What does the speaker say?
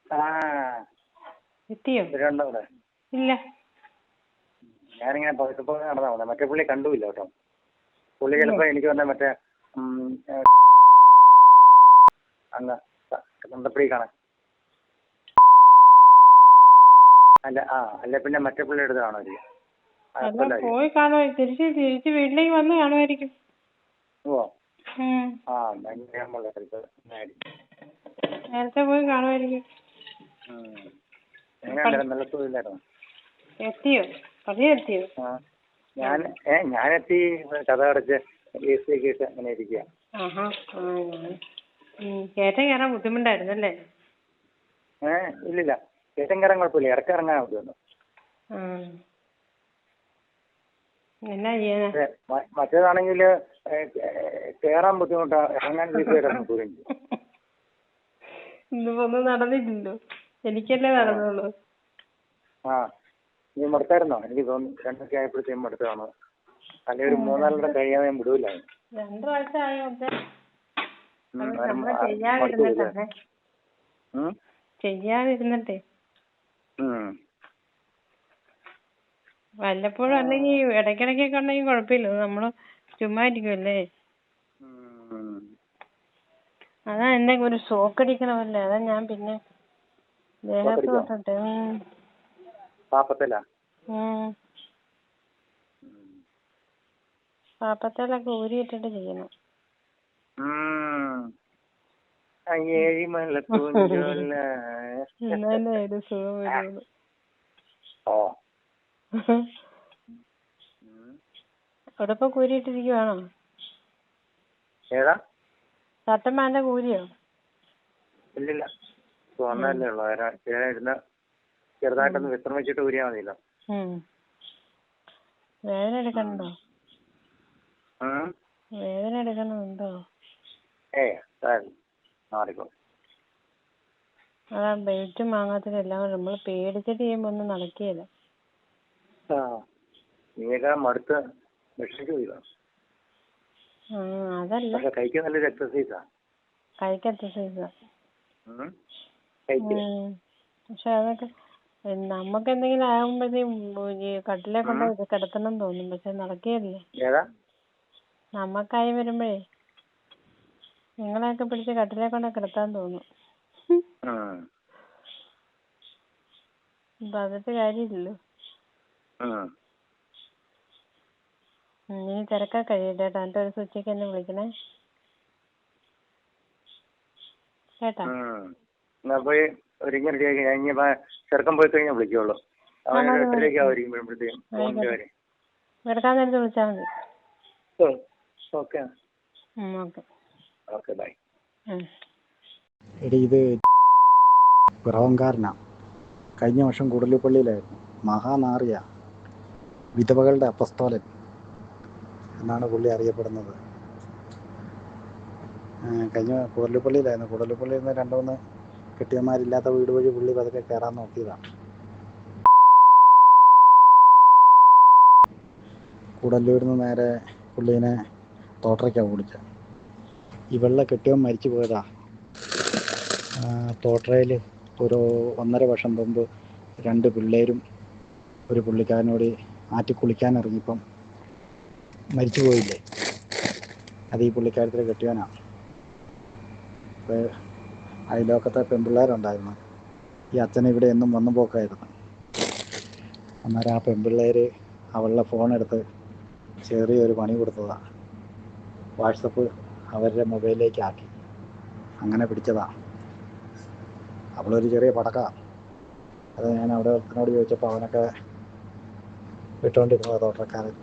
ആ എത്തിയോ? ഇവരുണ്ടോ ഇവിടെ? ഇല്ല. ഞാനിങ്ങനെ പതുക്കെ നടന്നാ വന്നത്. മറ്റേ പുള്ളി കണ്ടുമില്ല കേട്ടോ. പുള്ളി ചിലപ്പോ എനിക്ക് പറഞ്ഞ മറ്റേ അങ്ങ് നന്തപ്പടി കാണാൻ. അല്ല പിന്നെ മറ്റേ പുള്ളി എടുത്ത് കാണുമായിരിക്കും. പോയി കാണുമായിരിക്കും. തിരിച്ച് വീട്ടിലേക്ക് വന്ന് കാണുമായിരിക്കും. ഓ നേരത്തെ പോയി കാണുമായിരിക്കും. നല്ല സുഖമില്ലായിരുന്നു. എത്തിയോ? പതിയെത്തിയോ? ഞാനെത്തി. കഥ അടച്ച് AC ഒക്കെ ഇട്ട് അങ്ങനെ ഇരിക്കുക. കയറ്റം കയറാൻ ബുദ്ധിമുട്ടായിരുന്നല്ലേ? ഇല്ലില്ല, കയറ്റം കയറാൻ കുഴപ്പമില്ല. ഇറക്കം ഇറങ്ങാൻ ബുദ്ധിമുട്ട്. മറ്റേതാണെങ്കിൽ കേറാൻ ബുദ്ധിമുട്ടാ, ഇറങ്ങാൻ ഒന്നും നടന്നില്ലല്ലോ. എനിക്കല്ലേ നടന്നുള്ളൂ. നീ മടുത്തായിരുന്നോ? എനിക്ക് തോന്നുന്നു 2 ആയപ്പോഴത്തേക്കും മടുത്തതാണോ? അല്ലെങ്കിൽ ഒരു 3-4 കഴിയാതെ ഞാൻ വിടൂല. 2 പ്രാവശ്യമായോ? ചെയ്യാതിരുന്നിട്ടേ വല്ലപ്പോഴും അല്ലെങ്കിൽ ഇടയ്ക്കിടയ്ക്കൊക്കെ ഉണ്ടെങ്കിൽ കുഴപ്പമില്ല. നമ്മള് ചുമ്മാ ഇരിക്കുമല്ലേ. അതാ എന്തെങ്കിലും ഒരു ഷോക്കടിക്കണമല്ലേ. അതാ ഞാൻ പിന്നെ ദേഹത്ത് തൊട്ടിട്ട് പാപ്പത്തേലൊക്കെ ഊരിയിട്ടിട്ട് ചെയ്യണം. എന്നാലേ ഒരു സുഖം വരുള്ളൂ. ഉടപ്പൊ കൂരിയിട്ടിരിക്കുവാണോ? ചട്ടൻ പാൻ്റെ കൂരിയോ? ഇല്ലില്ല, തോന്നല്ലേ ഉള്ളു. ചെറുതായിട്ടൊന്ന് വിശ്രമിച്ചിട്ട് ഊരിയാ മതിയല്ലോ. വേദന എടുക്കണുണ്ടോ? വേദന എടുക്കണുണ്ടോ? അതാ ബെൽറ്റും വാങ്ങാത്തത് എല്ലാം കൂടെ നമ്മള് പേടിച്ചിട്ട് ചെയ്യുമ്പോ ഒന്നും നടക്കുകയില്ല. അതല്ല, കൈക്ക് എക്സസൈസാ. പക്ഷെ അതൊക്കെ നമുക്ക് എന്തെങ്കിലും ആകുമ്പോഴത്തേക്കും കട്ടിലെ കൊണ്ട് കിടത്തണം തോന്നും. പക്ഷെ നടക്കുകയല്ലേ. നമ്മക്കായി വരുമ്പോഴേ നിങ്ങളെയൊക്കെ പിടിച്ച് കട്ടിലെ കൊണ്ട് കിടത്താൻ തോന്നും. അപ്പൊ അതിട്ട് കാര്യമില്ലല്ലോ. നീ തിരക്കാൻ കഴിയട്ടെ കേട്ടോ. എന്നിട്ട് ഒരു ഉച്ചയ്ക്ക് എന്നെ വിളിക്കണേ കേട്ടാ. ചെറുക്കം പോയി കഴിഞ്ഞാൽ വിളിക്കുള്ളൂ. കിടക്കാൻ നേരത്ത് വിളിച്ചാൽ മതി. എടി, ഇത് പിറവംകാരനാ. കഴിഞ്ഞ വർഷം കൂടല്ലിപ്പള്ളിയിലായിരുന്നു. മഹാനാറിയ, വിധവകളുടെ അപ്പസ്തോലൻ എന്നാണ് പുള്ളി അറിയപ്പെടുന്നത്. കഴിഞ്ഞ കൂടല്ലിപ്പള്ളിയിലായിരുന്നു. കൂടല്ലിപ്പള്ളിയിൽ നിന്ന് 2-3 കെട്ടിയന്മാരില്ലാത്ത വീട് വഴി പുള്ളി പതുക്കെ കയറാൻ നോക്കിയതാണ്. കൂടല്ലൂരിൽ നിന്ന് നേരെ പുള്ളീനെ തോട്ടറയ്ക്കാണ് ഓടിച്ചത്. ഇവളുടെ കെട്ടിയവൻ മരിച്ചു പോയതാ. തോട്ടറയിൽ ഒരു 1.5 വർഷം മുമ്പ് 2 പിള്ളേരും ഒരു പുള്ളിക്കാരനോട് ആറ്റി കുളിക്കാൻ ഇറങ്ങിയപ്പം മരിച്ചു പോയില്ലേ. അത് ഈ പുള്ളിക്കാരത്തിൽ കെട്ടിയവനാണ്. അപ്പോൾ അയൽവക്കത്തെ പെൺപിള്ളേരുണ്ടായിരുന്നു. ഈ അച്ഛനെ ഇവിടെ എന്നും വന്നു പോക്കായിരുന്നു. അന്നേരം ആ പെൺപിള്ളേർ അവളുടെ ഫോണെടുത്ത് ചെറിയൊരു പണി കൊടുത്തതാണ്. വാട്സപ്പ് അവരുടെ മൊബൈലിലേക്ക് ആക്കി. അങ്ങനെ പിടിച്ചതാണ്. അവളൊരു ചെറിയ പടക്കമാണ്. അത് ഞാൻ അവിടെ ഒരുത്തനോട് ചോദിച്ചപ്പോൾ അവനൊക്കെ വിട്ടുകൊണ്ടിരുന്നത് തോട്ടക്കാരൻ.